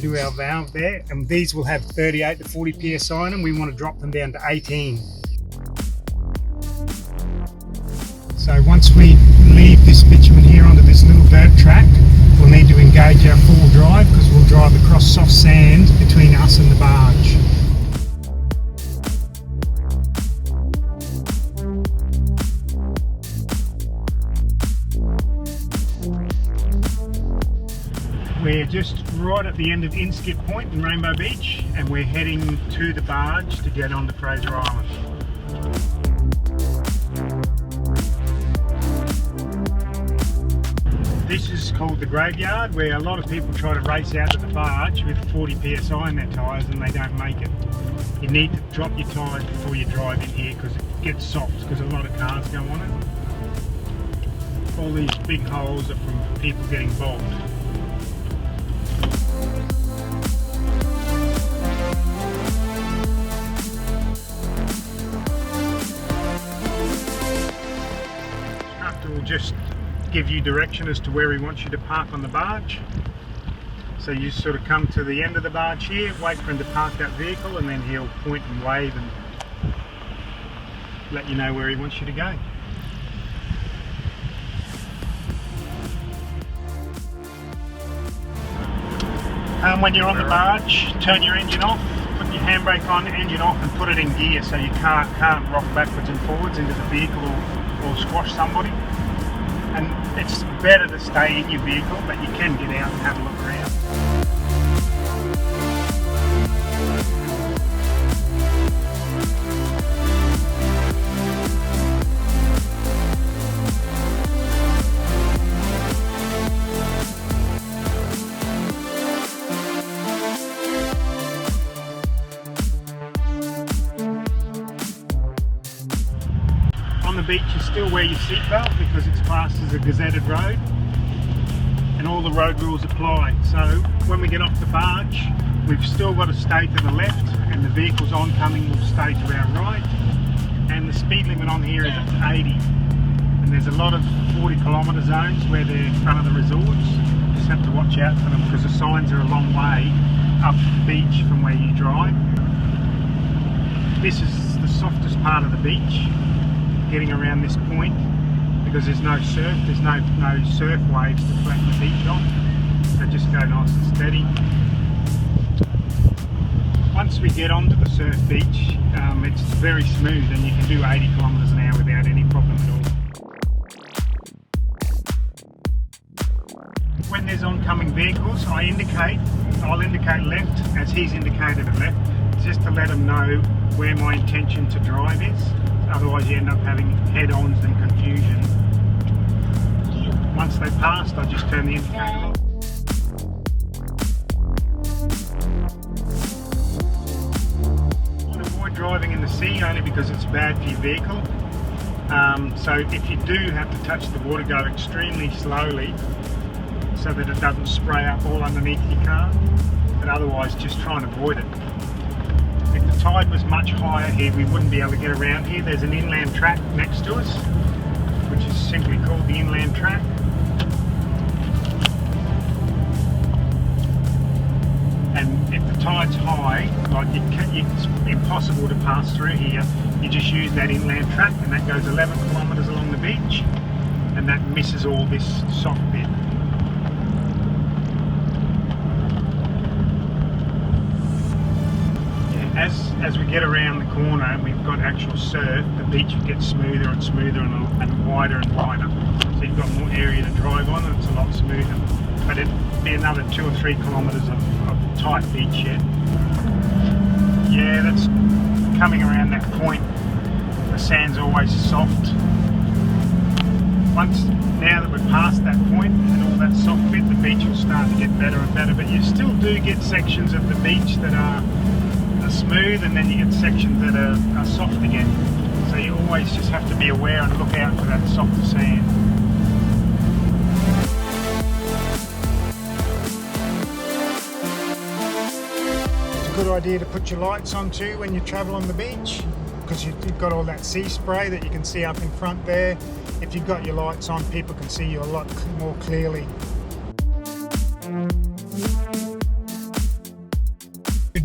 onto our valve there, and these will have 38 to 40 psi in them. We want to drop them down to 18. So once we leave this bitumen here onto this little dirt track, we'll need to engage our full drive because we'll drive across soft sand between us and the barge. We're just right at the end of Inskip Point in Rainbow Beach, and we're heading to the barge to get onto Fraser Island. This is called the graveyard, where a lot of people try to race out to the barge with 40 psi in their tyres and they don't make it. You need to drop your tyres before you drive in here because it gets soft, because a lot of cars go on it. All these big holes are from people getting bogged. Will just give you direction as to where he wants you to park on the barge. So you sort of come to the end of the barge here, wait for him to park that vehicle, and then he'll point and wave and let you know where he wants you to go. When you're on the barge, turn your engine off, put your handbrake on, engine off, and put it in gear so you can't rock backwards and forwards into the vehicle or squash somebody. And it's better to stay in your vehicle, but you can get out and have a look around. On the beach, you still wear your seatbelt because it's classed as a gazetted road and all the road rules apply. So when we get off the barge, we've still got to stay to the left, and the vehicles oncoming will stay to our right, and the speed limit on here is at 80, and there's a lot of 40-kilometre zones where they're in front of the resorts. You just have to watch out for them because the signs are a long way up the beach from where you drive. This is the softest part of the beach, getting around this point, because there's no surf, there's no surf waves to flatten the beach on, so just go nice and steady. Once we get onto the surf beach, it's very smooth and you can do 80 kilometres an hour without any problem at all. When there's oncoming vehicles, I'll indicate left as he's indicated left, just to let them know where my intention to drive is. Otherwise you end up having head-ons and confusion. Once they've passed, I just turn the indicator off. I avoid driving in the sea only because it's bad for your vehicle. So if you do have to touch the water, go extremely slowly so that it doesn't spray up all underneath your car. But otherwise, just try and avoid it. If the tide was much higher here, we wouldn't be able to get around here. There's an inland track next to us, which is simply called the inland track. And if the tide's high, like it's impossible to pass through here, you just use that inland track, and that goes 11 kilometres along the beach, and that misses all this soft bit. As we get around the corner and we've got actual surf, the beach gets smoother and smoother and wider and wider. So you've got more area to drive on and it's a lot smoother. But it'd be another 2 or 3 kilometres of tight beach yet. Yeah, that's coming around that point. The sand's always soft. Now that we're past that point and all that soft bit, the beach will start to get better and better. But you still do get sections of the beach that are smooth, and then you get sections that are soft again. So you always just have to be aware and look out for that softer sand. It's a good idea to put your lights on too when you travel on the beach, because you've got all that sea spray that you can see up in front there. If you've got your lights on, people can see you a lot more clearly.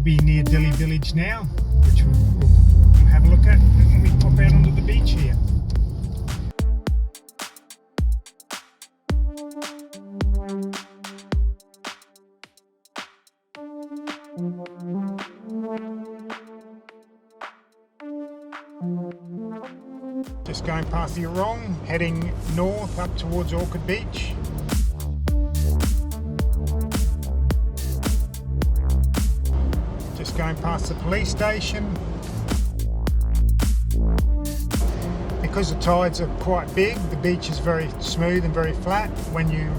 be near Dilly Village now, which we'll have a look at when we pop out onto the beach here. Just going past the Eurong, heading north up towards Orchid Beach. Just going past the police station. Because the tides are quite big, the beach is very smooth and very flat. When you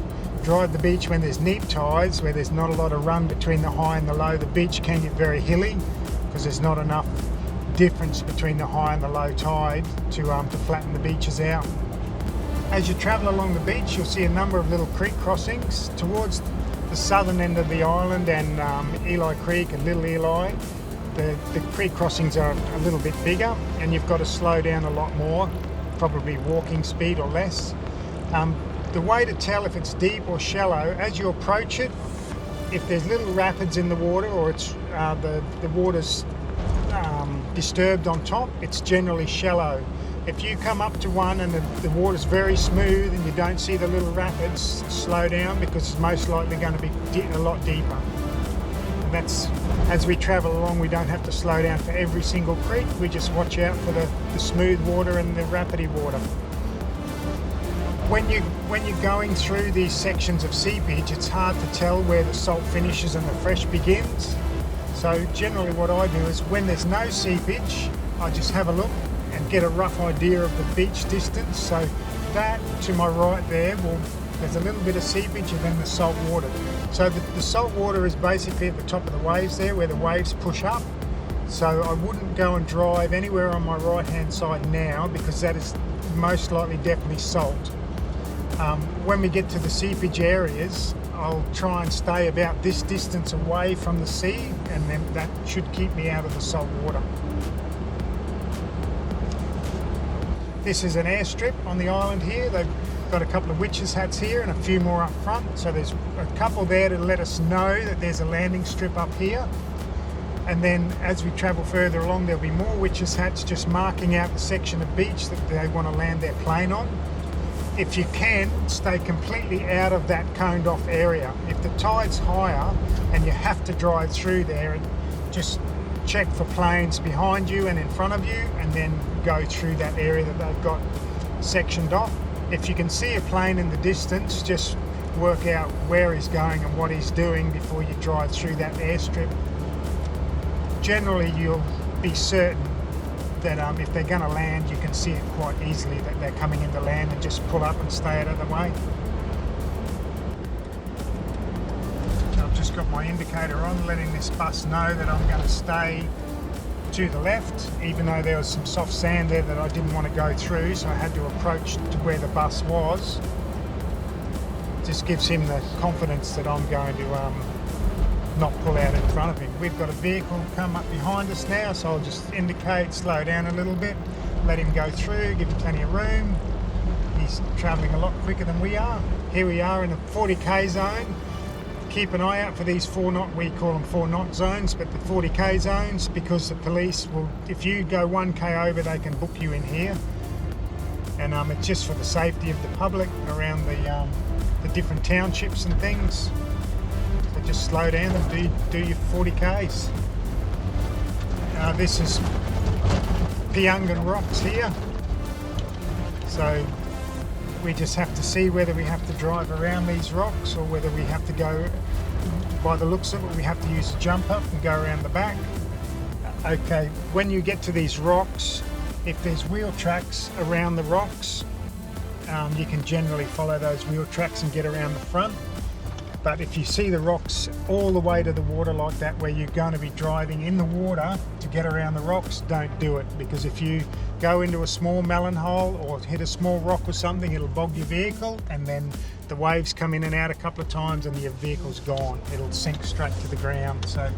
drive the beach when there's neap tides, where there's not a lot of run between the high and the low, the beach can get very hilly because there's not enough difference between the high and the low tide to flatten the beaches out. As you travel along the beach, you'll see a number of little creek crossings towards the southern end of the island and Eli Creek and Little Eli. The creek crossings are a little bit bigger and you've got to slow down a lot more, probably walking speed or less. The way to tell if it's deep or shallow, as you approach it, if there's little rapids in the water or it's the water's disturbed on top, it's generally shallow. If you come up to one and the water's very smooth and you don't see the little rapids, slow down because it's most likely going to be a lot deeper. And that's, as we travel along, we don't have to slow down for every single creek, we just watch out for the smooth water and the rapidy water. When you're going through these sections of seepage, it's hard to tell where the salt finishes and the fresh begins. So generally what I do is when there's no seepage, I just have a look and get a rough idea of the beach distance. So that to my right there's a little bit of seepage and then the salt water. So the salt water is basically at the top of the waves there where the waves push up. So I wouldn't go and drive anywhere on my right hand side now because that is most likely definitely salt. When we get to the seepage areas, I'll try and stay about this distance away from the sea, and then that should keep me out of the salt water. This is an airstrip on the island here. They've got a couple of witches' hats here and a few more up front. So there's a couple there to let us know that there's a landing strip up here. And then as we travel further along, there'll be more witches' hats just marking out the section of beach that they want to land their plane on. If you can, stay completely out of that coned off area. If the tide's higher and you have to drive through there, just check for planes behind you and in front of you and then go through that area that they've got sectioned off. If you can see a plane in the distance, just work out where he's going and what he's doing before you drive through that airstrip. Generally you'll be certain that if they're going to land, you can see it quite easily that they're coming into land, and just pull up and stay out of the way. So I've just got my indicator on, letting this bus know that I'm going to stay to the left, even though there was some soft sand there that I didn't want to go through, so I had to approach to where the bus was. Just gives him the confidence that I'm going to not pull out in front of him. We've got a vehicle come up behind us now, so I'll just indicate, slow down a little bit, let him go through, give him plenty of room. He's travelling a lot quicker than we are. Here we are in a 40k zone. Keep an eye out for these 4 knot, we call them 4 knot zones, but the 40k zones, because the police will, if you go 1k over, they can book you in here. And it's just for the safety of the public around the different townships and things. Just slow down and do your 40k's. This is Piungan rocks here, so we just have to see whether we have to drive around these rocks or whether we have to go, by the looks of it, we have to use a jump up and go around the back. Okay, when you get to these rocks, if there's wheel tracks around the rocks, you can generally follow those wheel tracks and get around the front. But if you see the rocks all the way to the water like that, where you're going to be driving in the water to get around the rocks, don't do it, because if you go into a small melon hole or hit a small rock or something, it'll bog your vehicle, and then the waves come in and out a couple of times and your vehicle's gone. It'll sink straight to the ground. So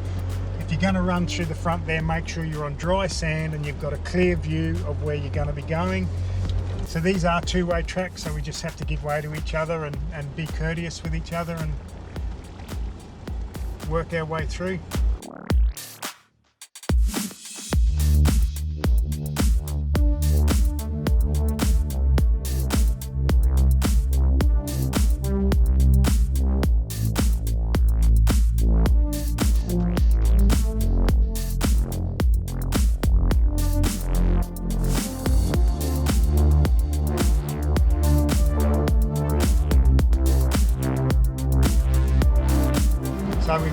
if you're going to run through the front there, make sure you're on dry sand and you've got a clear view of where you're going to be going. So these are two-way tracks, so we just have to give way to each other and be courteous with each other and work our way through.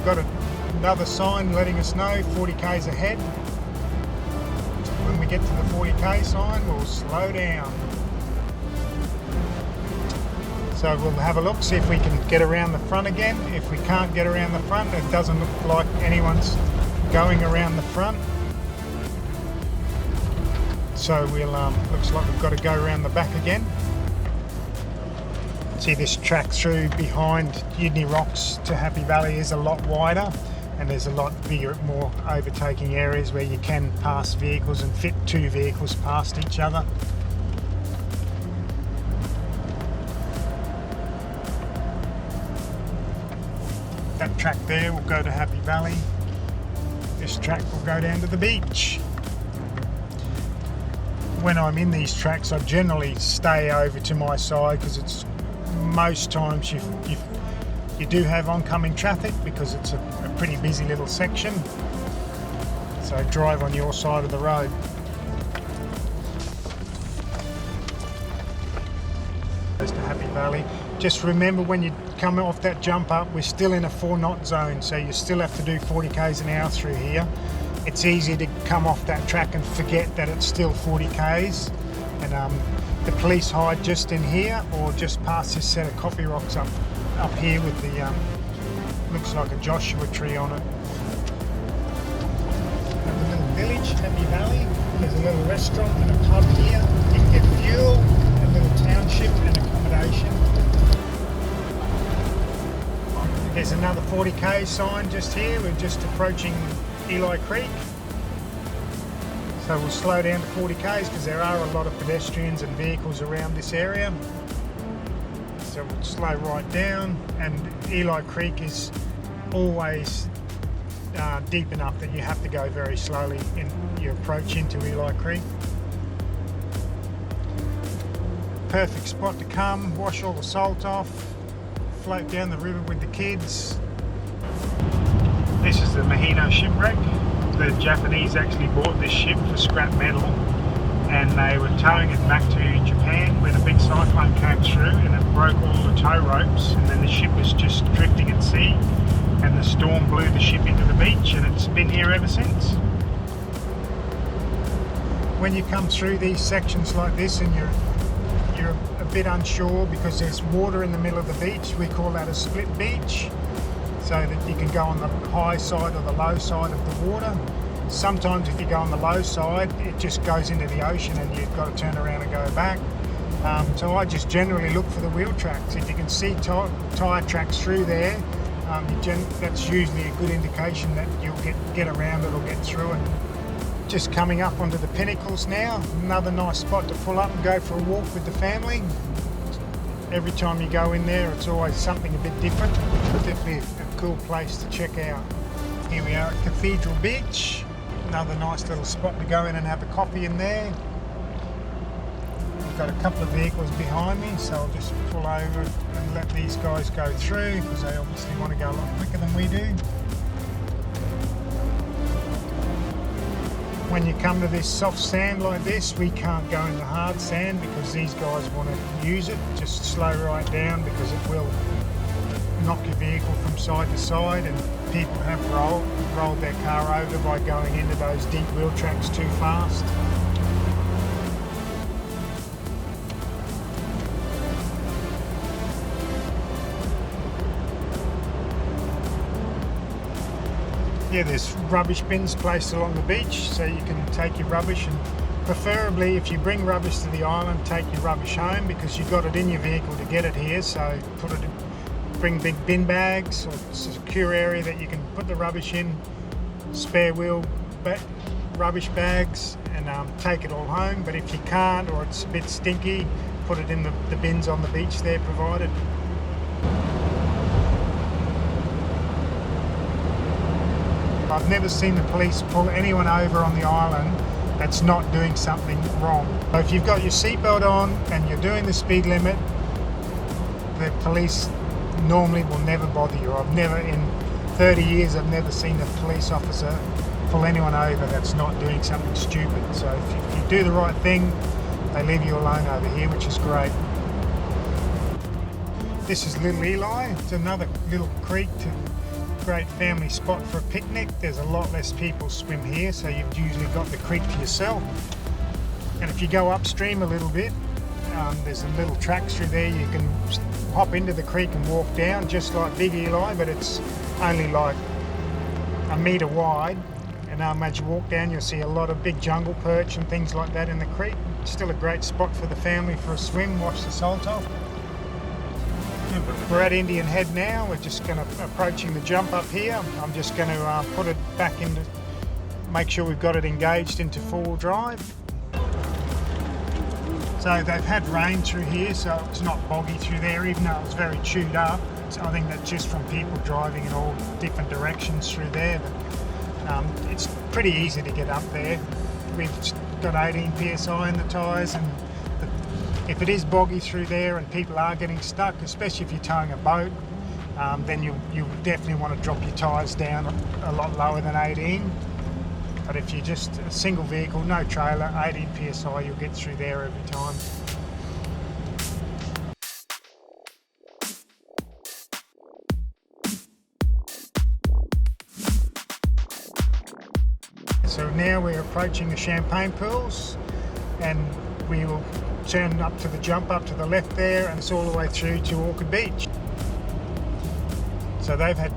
we've got another sign letting us know 40 k's ahead. When we get to the 40k sign, we'll slow down. So we'll have a look, see if we can get around the front again. If we can't get around the front, it doesn't look like anyone's going around the front. So we'll looks like we've got to go around the back again. See, this track through behind Udney Rocks to Happy Valley is a lot wider, and there's a lot bigger, more overtaking areas where you can pass vehicles and fit two vehicles past each other. That track there will go to Happy Valley. This track will go down to the beach. When I'm in these tracks, I generally stay over to my side because it's most times you do have oncoming traffic because it's a pretty busy little section. So drive on your side of the road. Goes to Happy Valley. Just remember, when you come off that jump up, we're still in a 4-knot zone, so you still have to do 40 k's an hour through here. It's easy to come off that track and forget that it's still 40 k's. And the police hide just in here or just past this set of coffee rocks up here with the looks like a Joshua tree on it. And the little village, Happy Valley. There's a little restaurant and a pub here. You can get fuel, a little township and accommodation. There's another 40k sign just here. We're just approaching Eli Creek. So we'll slow down to 40 k's because there are a lot of pedestrians and vehicles around this area. So we'll slow right down, and Eli Creek is always deep enough that you have to go very slowly in your approach into Eli Creek. Perfect spot to come, wash all the salt off, float down the river with the kids. This is the Mahino Shipwreck. The Japanese actually bought this ship for scrap metal, and they were towing it back to Japan when a big cyclone came through and it broke all the tow ropes, and then the ship was just drifting at sea, and the storm blew the ship into the beach, and it's been here ever since. When you come through these sections like this and you're a bit unsure because there's water in the middle of the beach, we call that a split beach, so that you can go on the high side or the low side of the water. Sometimes if you go on the low side, it just goes into the ocean and you've got to turn around and go back. So I just generally look for the wheel tracks. If you can see tyre tracks through there, that's usually a good indication that you'll get around it or get through it. Just coming up onto the pinnacles now, another nice spot to pull up and go for a walk with the family. Every time you go in there, it's always something a bit different. Definitely a cool place to check out. Here we are at Cathedral Beach. Another nice little spot to go in and have a coffee in there. I've got a couple of vehicles behind me, so I'll just pull over and let these guys go through because they obviously want to go a lot quicker than we do. When you come to this soft sand like this, we can't go in the hard sand because these guys want to use it. Just slow right down because it will knock your vehicle from side to side, and people have rolled their car over by going into those deep wheel tracks too fast. Yeah, there's rubbish bins placed along the beach so you can take your rubbish, and preferably if you bring rubbish to the island, take your rubbish home because you've got it in your vehicle to get it here. So bring big bin bags or secure area that you can put the rubbish in, spare wheel rubbish bags, and take it all home. But if you can't, or it's a bit stinky, put it in the bins on the beach there provided. I've never seen the police pull anyone over on the island that's not doing something wrong. So if you've got your seatbelt on and you're doing the speed limit, the police normally will never bother you. In 30 years, I've never seen a police officer pull anyone over that's not doing something stupid. So if you do the right thing, they leave you alone over here, which is great. This is Little Eli. It's another little creek great family spot for a picnic. There's a lot less people swim here, so you've usually got the creek to yourself. And if you go upstream a little bit, there's some little tracks through there. You can hop into the creek and walk down just like Big Eli, but it's only like a metre wide. And as you walk down, you'll see a lot of big jungle perch and things like that in the creek. Still a great spot for the family for a swim, watch the salt off. We're at Indian Head now. We're just going to approaching the jump up here. I'm just going to put it back into, make sure we've got it engaged into four-wheel drive. So they've had rain through here, so it's not boggy through there, even though it's very chewed up. So I think that's just from people driving in all different directions through there. But it's pretty easy to get up there. We've got 18 psi in the tyres, and if it is boggy through there and people are getting stuck, especially if you're towing a boat, then you definitely want to drop your tyres down a lot lower than 18. But if you're just a single vehicle, no trailer, 18 psi, you'll get through there every time. So now we're approaching the champagne pools, and we will turn up to the jump up to the left there, and it's all the way through to Orchid Beach. So they've had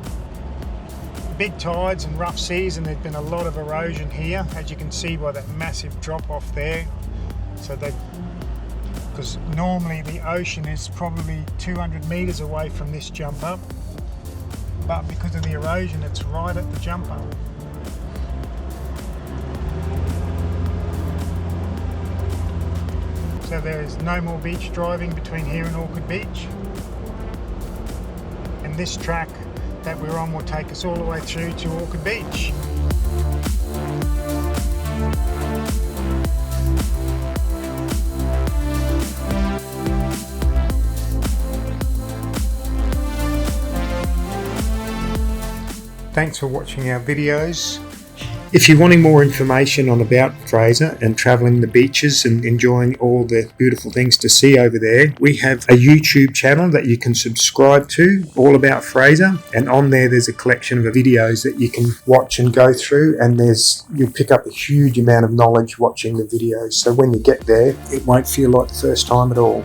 big tides and rough seas, and there's been a lot of erosion here, as you can see by that massive drop off there. So because normally the ocean is probably 200 meters away from this jump up, but because of the erosion it's right at the jump up. So there is no more beach driving between here and Orchid Beach. And this track that we're on will take us all the way through to Orchid Beach. Thanks for watching our videos. If you're wanting more information on about Fraser and travelling the beaches and enjoying all the beautiful things to see over there, we have a YouTube channel that you can subscribe to, all about Fraser, and on there's a collection of videos that you can watch and go through, and you'll pick up a huge amount of knowledge watching the videos, so when you get there it won't feel like the first time at all.